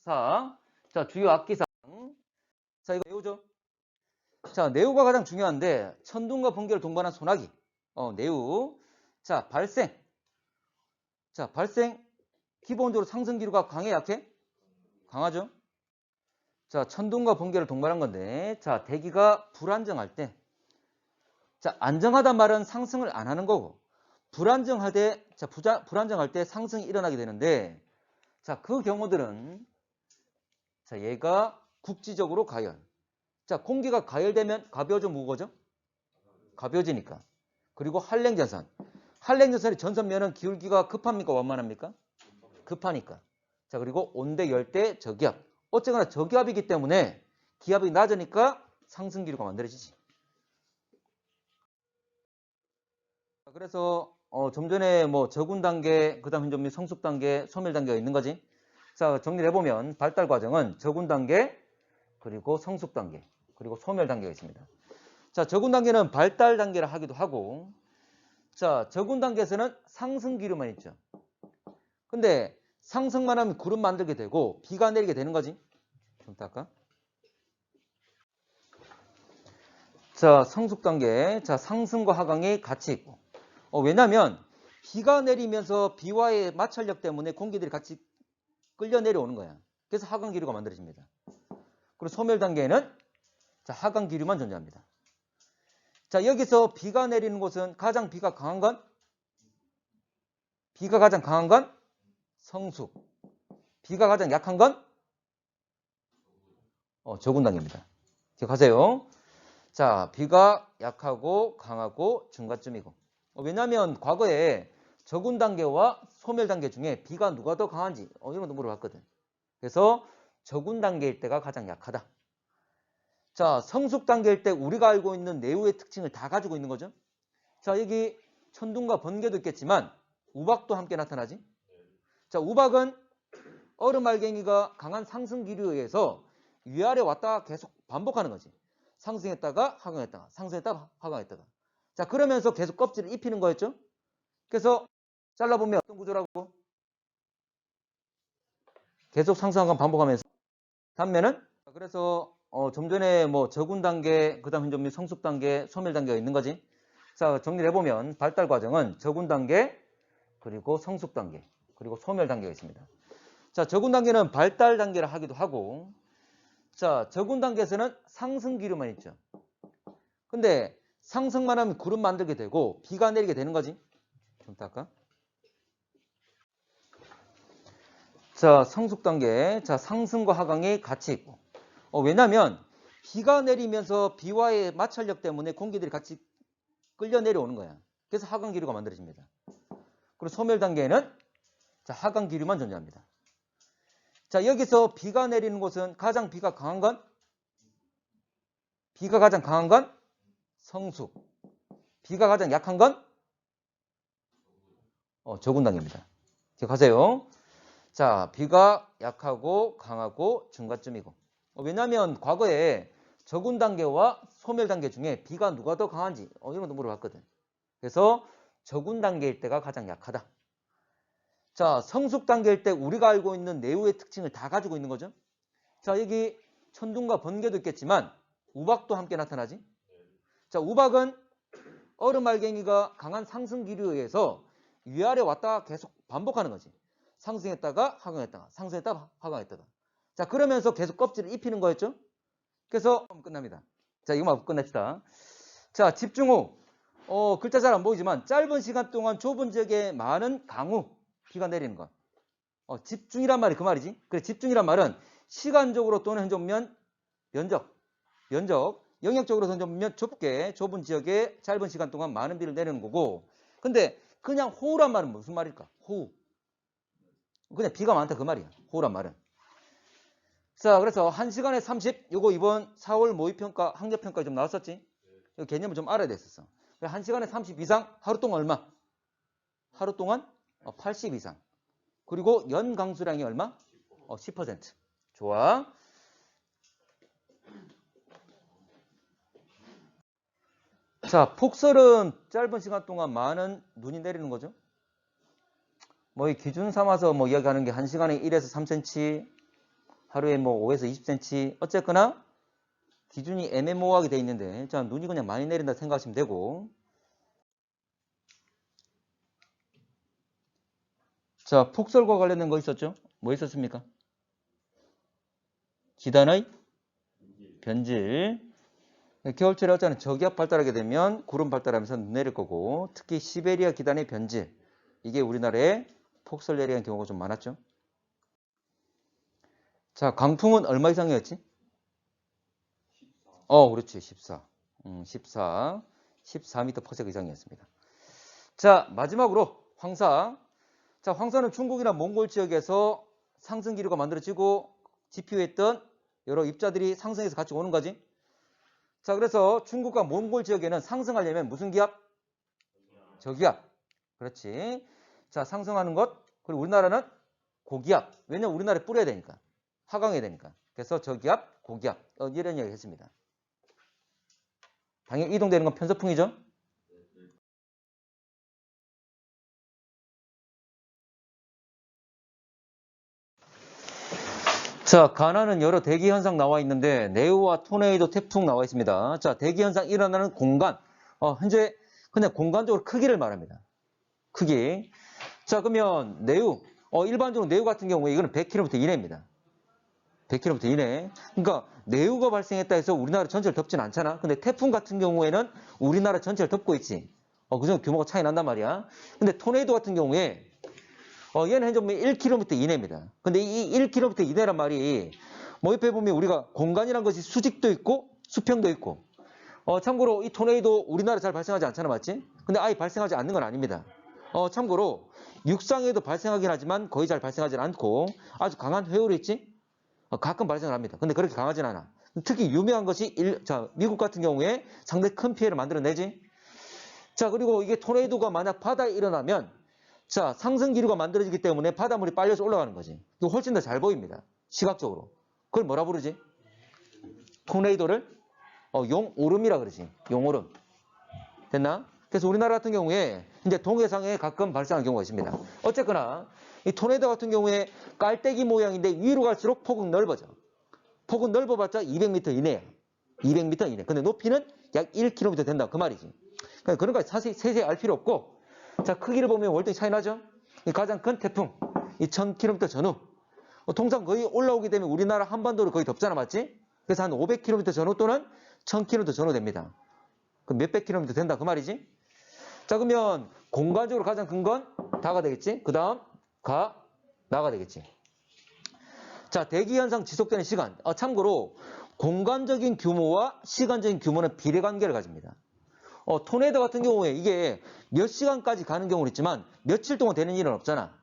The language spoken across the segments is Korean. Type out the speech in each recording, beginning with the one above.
4. 자, 주요 악기상. 자, 이거 내우죠? 자, 내우가 가장 중요한데, 천둥과 번개를 동반한 소나기. 내우. 자, 발생. 자, 발생. 기본적으로 상승 기류가 강해, 약해? 강하죠? 자, 천둥과 번개를 동반한 건데, 자, 대기가 불안정할 때. 자, 안정하단 말은 상승을 안 하는 거고, 불안정할 때 상승이 일어나게 되는데, 자, 그 경우들은, 자, 얘가 국지적으로 가열. 자, 공기가 가열되면 가벼워져, 무거워져? 가벼워지니까. 그리고 한랭전선. 한랭전선의 전선면은 기울기가 급합니까? 완만합니까? 급하니까. 자, 그리고 온대, 열대, 저기압. 어쨌거나 저기압이기 때문에 기압이 낮으니까 상승 기류가 만들어지지. 그래서 좀 전에 뭐 저군 단계, 그다음 현존 성숙 단계, 소멸 단계가 있는 거지. 자, 정리를 해보면 발달 과정은 저군 단계, 그리고 성숙 단계, 그리고 소멸 단계가 있습니다. 자, 저군 단계는 발달 단계를 하기도 하고, 자, 저군 단계에서는 상승 기류만 있죠. 근데 상승만 하면 구름 만들게 되고 비가 내리게 되는 거지. 좀 닦아. 자, 성숙 단계. 자, 상승과 하강이 같이 있고. 왜냐면 비가 내리면서 비와의 마찰력 때문에 공기들이 같이 끌려 내려오는 거야. 그래서 하강 기류가 만들어집니다. 그리고 소멸 단계에는 자, 하강 기류만 존재합니다. 자, 여기서 비가 내리는 곳은 가장 비가 강한 건? 비가 가장 강한 건? 성숙. 비가 가장 약한 건? 저군 단계입니다. 기억하세요. 자, 비가 약하고 강하고 중간쯤이고. 왜냐하면 과거에 저군 단계와 소멸 단계 중에 비가 누가 더 강한지 이런 것도 물어봤거든. 그래서 저군 단계일 때가 가장 약하다. 자, 성숙 단계일 때 우리가 알고 있는 내우의 특징을 다 가지고 있는 거죠. 자, 여기 천둥과 번개도 있겠지만 우박도 함께 나타나지. 자, 우박은 얼음알갱이가 강한 상승 기류에 의해서 위아래 왔다가 계속 반복하는 거지. 상승했다가 하강했다가 상승했다가 하강했다가. 자, 그러면서 계속 껍질을 입히는 거였죠. 그래서 잘라보면 어떤 구조라고? 계속 상승하강 반복하면서. 단면은 그래서 좀 전에 뭐 저군 단계, 그다음 현존 성숙 단계, 소멸 단계가 있는 거지. 자, 정리를 해보면 발달 과정은 저군 단계, 그리고 성숙 단계, 그리고 소멸 단계가 있습니다. 자, 저군 단계는 발달 단계를 하기도 하고, 자, 저군 단계에서는 상승 기류만 있죠. 근데 상승만 하면 구름 만들게 되고 비가 내리게 되는 거지. 좀 닦아. 자, 성숙 단계. 자, 상승과 하강이 같이 있고. 왜냐면 비가 내리면서 비와의 마찰력 때문에 공기들이 같이 끌려 내려오는 거야. 그래서 하강 기류가 만들어집니다. 그리고 소멸 단계에는 자, 하강 기류만 존재합니다. 자, 여기서 비가 내리는 곳은 가장 비가 강한 건? 비가 가장 강한 건? 성숙. 비가 가장 약한 건? 저군 단계입니다. 기억하세요. 자, 비가 약하고 강하고 중간쯤이고. 왜냐하면 과거에 저군 단계와 소멸 단계 중에 비가 누가 더 강한지 이런 것도 물어봤거든. 그래서 저군 단계일 때가 가장 약하다. 자, 성숙 단계일 때 우리가 알고 있는 내우의 특징을 다 가지고 있는 거죠. 자, 여기 천둥과 번개도 있겠지만 우박도 함께 나타나지. 자, 우박은 얼음알갱이가 강한 상승 기류에 의해서 위아래 왔다가 계속 반복하는 거지. 상승했다가 하강했다가 상승했다가 하강했다가. 자, 그러면서 계속 껍질을 입히는 거였죠. 그래서 끝납니다. 자, 이거만 끝냅시다. 자, 집중 후. 글자 잘 안 보이지만 짧은 시간 동안 좁은 지역에 많은 강우 비가 내리는 것. 집중이란 말이 그 말이지. 그래, 집중이란 말은 시간적으로 또는 현존면 면적, 영역적으로 현존면 좁게 좁은 지역에 짧은 시간 동안 많은 비를 내리는 거고. 근데 그냥 호우란 말은 무슨 말일까? 호우. 그냥 비가 많다 그 말이야. 호우란 말은. 자, 그래서 1시간에 30, 요거 이번 4월 모의평가, 학력평가에 좀 나왔었지? 이 개념을 좀 알아야 됐었어. 1시간에 30 이상, 하루 동안 얼마? 하루 동안 80 이상. 그리고 연 강수량이 얼마? 10%. 좋아. 자, 폭설은 짧은 시간 동안 많은 눈이 내리는 거죠. 뭐 이 기준 삼아서 뭐 이야기하는 게 1시간에 1에서 3cm, 하루에 뭐 5에서 20cm 어쨌거나 기준이 애매모호하게 돼 있는데 자 눈이 그냥 많이 내린다 생각하시면 되고 자 폭설과 관련된 거 있었죠? 뭐 있었습니까? 기단의 변질 겨울철에 어쩌면 저기압 발달하게 되면 구름 발달하면서 눈 내릴 거고 특히 시베리아 기단의 변질 이게 우리나라에 폭설 예리한 경우가 좀 많았죠. 자 강풍은 얼마 이상이었지? 그렇지 14 14m/s 이상이었습니다. 자 마지막으로 황사 자 황사는 중국이나 몽골 지역에서 상승 기류가 만들어지고 지표했던 여러 입자들이 상승해서 같이 오는 거지. 자 그래서 중국과 몽골 지역에는 상승하려면 무슨 기압? 저기압. 그렇지. 자 상승하는 것. 그리고 우리나라는 고기압. 왜냐면 우리나라에 뿌려야 되니까. 하강해야 되니까. 그래서 저기압, 고기압. 이런 이야기 했습니다. 당연히 이동되는 건 편서풍이죠. 자, 가나는 여러 대기 현상 나와 있는데 네우와 토네이도, 태풍 나와 있습니다. 자, 대기 현상 일어나는 공간. 현재 그냥 공간적으로 크기를 말합니다. 크기. 자, 그러면 네우. 일반적으로 네우 같은 경우에 이거는 100km 이내입니다. 100km 이내. 그러니까 네우가 발생했다 해서 우리나라 전체를 덮진 않잖아. 근데 태풍 같은 경우에는 우리나라 전체를 덮고 있지. 그 정도 규모가 차이 난단 말이야. 근데 토네이도 같은 경우에 얘는 현재 1km 이내입니다. 근데 이 1km 이내란 말이 뭐 옆에 보면 우리가 공간이란 것이 수직도 있고 수평도 있고 참고로 이 토네이도 우리나라 잘 발생하지 않잖아 맞지? 근데 아예 발생하지 않는 건 아닙니다. 참고로 육상에도 발생하긴 하지만 거의 잘 발생하지 않고 아주 강한 회오리 있지? 가끔 발생을 합니다. 근데 그렇게 강하진 않아. 특히 유명한 것이 미국 같은 경우에 상당히 큰 피해를 만들어내지. 자 그리고 이게 토네이도가 만약 바다에 일어나면 자, 상승 기류가 만들어지기 때문에 바닷물이 빨려서 올라가는 거지. 이거 훨씬 더 잘 보입니다. 시각적으로. 그걸 뭐라 부르지? 토네이도를 용오름이라 그러지. 용오름. 됐나? 그래서 우리나라 같은 경우에 이제 동해상에 가끔 발생하는 경우가 있습니다. 어쨌거나 이 토네이도 같은 경우에 깔때기 모양인데 위로 갈수록 폭은 넓어져. 폭은 넓어봤자 200m 이내야. 200m 이내. 근데 높이는 약 1km 된다. 그 말이지. 그러니까 그런 거 세세히 알 필요 없고 자, 크기를 보면 월등히 차이 나죠? 가장 큰 태풍, 이 1000km 전후. 통상 거의 올라오게 되면 우리나라 한반도를 거의 덮잖아, 맞지? 그래서 한 500km 전후 또는 1000km 전후 됩니다. 그럼 몇백 킬로미터 된다, 그 말이지? 자, 그러면 공간적으로 가장 큰 건 다가 되겠지? 그 다음, 나가 되겠지? 자, 대기현상 지속되는 시간. 참고로 공간적인 규모와 시간적인 규모는 비례관계를 가집니다. 토네이도 같은 경우에 이게 몇 시간까지 가는 경우는 있지만 며칠 동안 되는 일은 없잖아.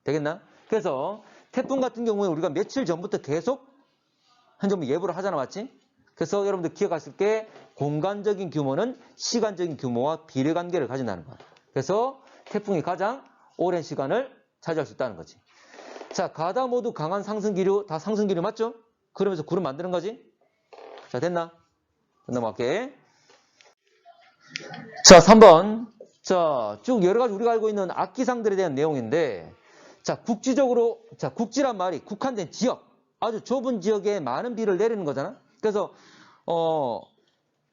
되겠나? 그래서 태풍 같은 경우에 우리가 며칠 전부터 계속 현재 예보를 하잖아. 맞지? 그래서 여러분들 기억하실 게 공간적인 규모는 시간적인 규모와 비례관계를 가진다는 거야. 그래서 태풍이 가장 오랜 시간을 차지할 수 있다는 거지. 자, 가다 모두 강한 상승기류, 다 상승기류 맞죠? 그러면서 구름 만드는 거지? 자, 됐나? 넘어갈게. 자, 3번. 자, 쭉 여러 가지 우리가 알고 있는 악기상들에 대한 내용인데, 자, 국지적으로, 자, 국지란 말이 국한된 지역, 아주 좁은 지역에 많은 비를 내리는 거잖아? 그래서,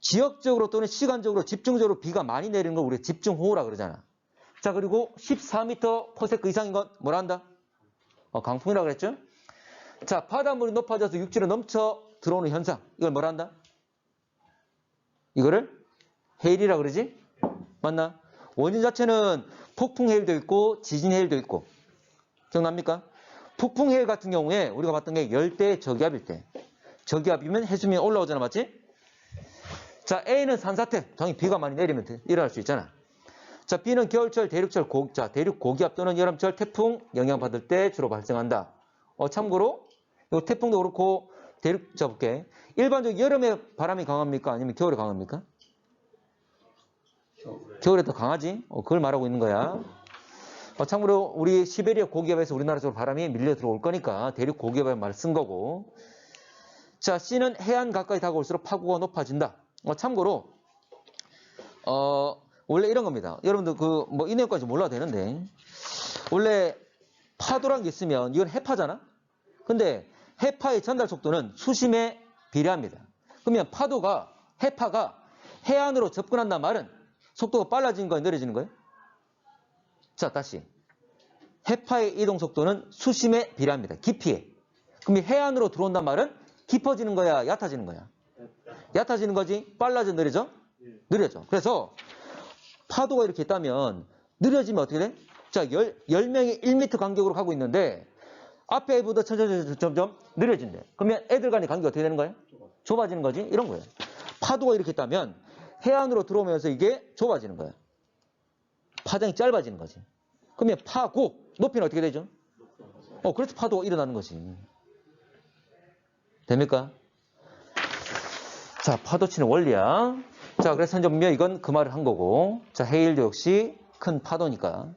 지역적으로 또는 시간적으로 집중적으로 비가 많이 내리는 걸 우리가 집중호우라 그러잖아. 자, 그리고 14m/s 이상인 건 뭐라 한다? 강풍이라 그랬죠? 자, 바닷물이 높아져서 육지로 넘쳐 들어오는 현상, 이걸 뭐라 한다? 이거를 해일이라 그러지? 맞나? 원인 자체는 폭풍 해일도 있고 지진 해일도 있고 기억납니까? 폭풍 해일 같은 경우에 우리가 봤던 게 열대 저기압일 때 저기압이면 해수면이 올라오잖아 맞지? 자 A는 산사태 당연히 비가 많이 내리면 일어날 수 있잖아. 자 B는 겨울철 대륙철 대륙 고기압 또는 여름철 태풍 영향받을 때 주로 발생한다. 참고로 이 태풍도 그렇고 대륙 볼게. 일반적으로 여름에 바람이 강합니까? 아니면 겨울에 강합니까? 겨울에 더 강하지? 그걸 말하고 있는 거야. 참고로 우리 시베리아 고기압에서 우리나라 쪽으로 바람이 밀려 들어올 거니까 대륙 고기압의 말을 쓴 거고. 자, C는 해안 가까이 다가올수록 파고가 높아진다. 참고로 원래 이런 겁니다. 여러분들 이 내용까지 몰라도 되는데 원래 파도란 게 있으면 이건 해파잖아. 근데 해파의 전달 속도는 수심에 비례합니다. 그러면 해파가 해안으로 접근한다는 말은 속도가 빨라지는 거예요, 느려지는 거예요? 자, 다시. 해파의 이동 속도는 수심에 비례합니다. 깊이에. 그럼 해안으로 들어온다는 말은 깊어지는 거야, 얕아지는 거야? 얕아지는 거지? 빨라져, 느려져? 느려져. 그래서 파도가 이렇게 있다면 느려지면 어떻게 돼? 자, 10명이 1m 간격으로 가고 있는데 앞에 애보다 점점 느려진대. 그러면 애들 간의 간격이 어떻게 되는 거예요? 좁아지는 거지? 이런 거예요. 파도가 이렇게 있다면 해안으로 들어오면서 이게 좁아지는 거예요. 파장이 짧아지는 거지. 그러면 파고 높이는 어떻게 되죠? 그래서 파도가 일어나는 거지. 됩니까? 자, 파도 치는 원리야. 자, 그래서 현재 분명 이건 그 말을 한 거고. 자, 해일도 역시 큰 파도니까.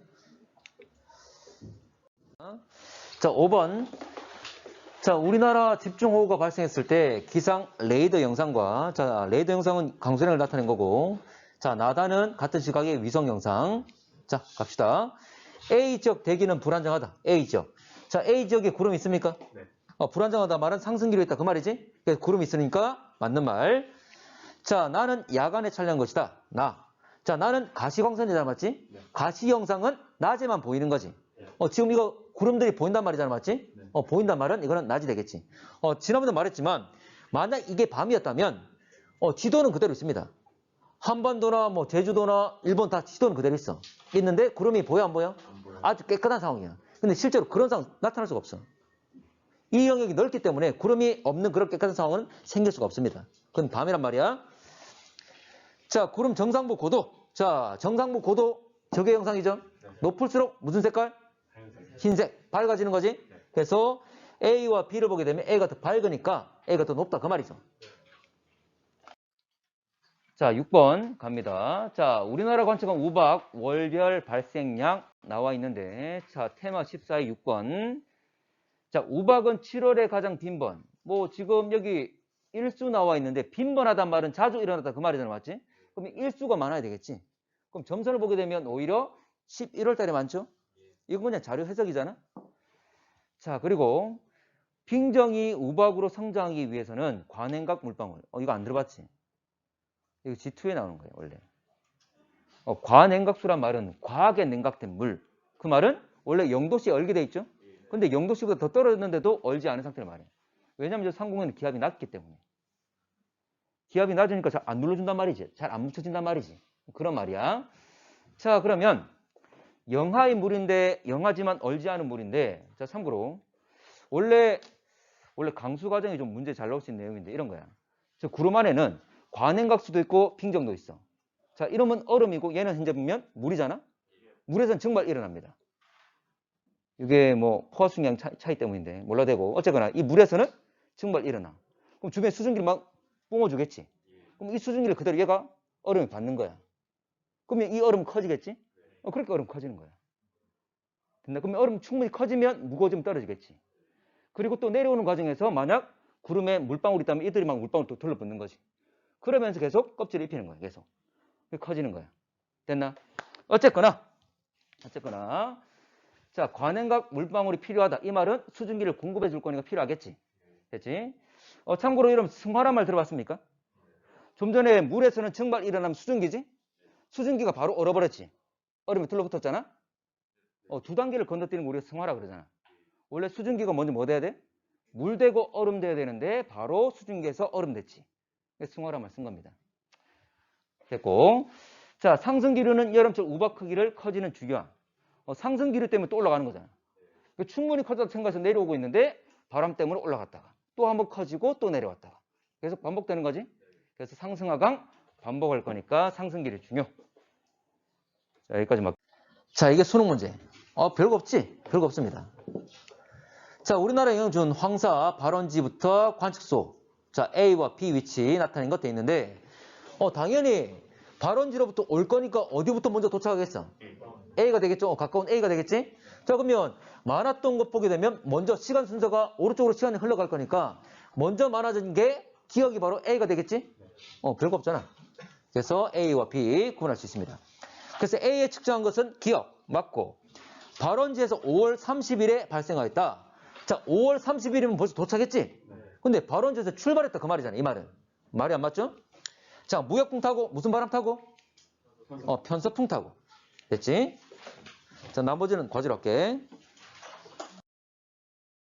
자, 5번. 자, 우리나라 집중호우가 발생했을 때 기상 레이더 영상과, 자, 레이더 영상은 강수량을 나타낸 거고, 자, 나다는 같은 시각의 위성 영상. 자, 갑시다. A지역 대기는 불안정하다. A지역. 자, A지역에 구름이 있습니까? 네. 불안정하다 말은 상승기로 있다. 그 말이지? 그래서 구름이 있으니까 맞는 말. 자, 나는 야간에 촬영한 것이다. 자, 나는 가시광선이잖아. 맞지? 네. 가시 영상은 낮에만 보이는 거지. 지금 이거 구름들이 보인단 말이잖아. 맞지? 네. 보인단 말은 이거는 낮이 되겠지. 지난번에 말했지만 만약 이게 밤이었다면 지도는 그대로 있습니다. 한반도나 뭐 제주도나 일본 다 지도는 그대로 있어. 있는데 구름이 보여 안 보여? 안 보여요. 아주 깨끗한 상황이야. 근데 실제로 그런 상황 나타날 수가 없어. 이 영역이 넓기 때문에 구름이 없는 그런 깨끗한 상황은 생길 수가 없습니다. 그건 밤이란 말이야. 자, 구름 정상부 고도. 자, 정상부 고도 저게 영상이죠? 네. 높을수록 무슨 색깔? 하얀색. 흰색. 밝아지는 거지? 네. 그래서 A와 B를 보게 되면 A가 더 밝으니까 A가 더 높다. 그 말이죠. 자, 6번 갑니다. 자, 우리나라 관측한 우박 월별 발생량 나와 있는데, 자, 테마 14의 6번. 자, 우박은 7월에 가장 빈번. 뭐, 지금 여기 일수 나와 있는데, 빈번하단 말은 자주 일어났다. 그 말이잖아. 맞지? 그럼 일수가 많아야 되겠지? 그럼 점선을 보게 되면 오히려 11월 달에 많죠? 이건 그냥 자료 해석이잖아? 자, 그리고 빙정이 우박으로 성장하기 위해서는 관행각 물방울. 이거 안 들어봤지? 이거 G2에 나오는 거예요, 원래. 과냉각수란 말은 과하게 냉각된 물. 그 말은 원래 0도씨에 얼게 돼 있죠? 근데 0도씨보다 더 떨어졌는데도 얼지 않은 상태를 말해요. 왜냐하면 저 상공에는 기압이 낮기 때문에. 기압이 낮으니까 잘 안 눌러준단 말이지. 잘 안 묻혀진단 말이지. 그런 말이야. 자, 그러면 영하의 물인데, 영하지만 얼지 않은 물인데, 자, 참고로 원래 강수 과정이 좀 문제 잘 나올 수 있는 내용인데 이런 거야. 저 구름 안에는 관행각수도 있고 빙정도 있어. 자, 이러면 얼음이고 얘는 현재 보면 물이잖아. 물에서는 정말 일어납니다. 이게 뭐 포화수량 차이 때문인데 몰라도 되고 어쨌거나 이 물에서는 정말 일어나. 그럼 주변에 수증기를 막 뿜어주겠지. 그럼 이 수증기를 그대로 얘가 얼음이 받는 거야. 그러면 이 얼음 커지겠지? 그러니까 얼음 커지는 거야. 됐나? 그러면 얼음 충분히 커지면 무거워지면 떨어지겠지. 그리고 또 내려오는 과정에서 만약 구름에 물방울이 있다면 이들이 막 물방울 또 둘러붙는 거지. 그러면서 계속 껍질을 입히는 거야. 계속. 커지는 거야. 됐나? 어쨌거나 자, 관행각 물방울이 필요하다. 이 말은 수증기를 공급해 줄 거니까 필요하겠지. 됐지? 참고로 여러분 승화란 말 들어봤습니까? 좀 전에 물에서는 정말 일어나면 수증기지? 수증기가 바로 얼어버렸지. 얼음에 둘러붙었잖아? 두 단계를 건너뛰는 거 우리가 승화라 그러잖아. 원래 수증기가 먼저 뭐 돼야 돼? 물 되고 얼음 돼야 되는데 바로 수증기에서 얼음 됐지. 승화란 말 쓴 겁니다. 됐고. 자, 상승기류는 여름철 우박 크기를 커지는 주기왕. 상승기류 때문에 또 올라가는 거잖아. 충분히 커졌다 생각해서 내려오고 있는데 바람 때문에 올라갔다가 또 한번 커지고 또 내려왔다가 계속 반복되는 거지. 그래서 상승하강 반복할 거니까 상승기류 중요. 자, 여기까지 막. 자, 이게 수능 문제. 별거 없지? 별거 없습니다. 자, 우리나라 영향 준 황사 발원지부터 관측소. 자, A와 B 위치 나타낸 것 돼 있는데 당연히 발원지로부터 올 거니까 어디부터 먼저 도착하겠어? A가 되겠죠? 가까운 A가 되겠지? 자, 그러면 많았던 것 보게 되면 먼저 시간 순서가 오른쪽으로 시간이 흘러갈 거니까 먼저 많아진 게 기억이 바로 A가 되겠지? 별거 없잖아. 그래서 A와 B 구분할 수 있습니다. 그래서 A에 측정한 것은 기억 맞고 발원지에서 5월 30일에 발생하였다. 자, 5월 30일이면 벌써 도착했지? 근데 바로 언제서 출발했다 그 말이잖아. 이 말은. 말이 안 맞죠? 자, 무역풍 타고 무슨 바람 타고? 편서풍 타고. 됐지? 자, 나머지는 과제로 할게.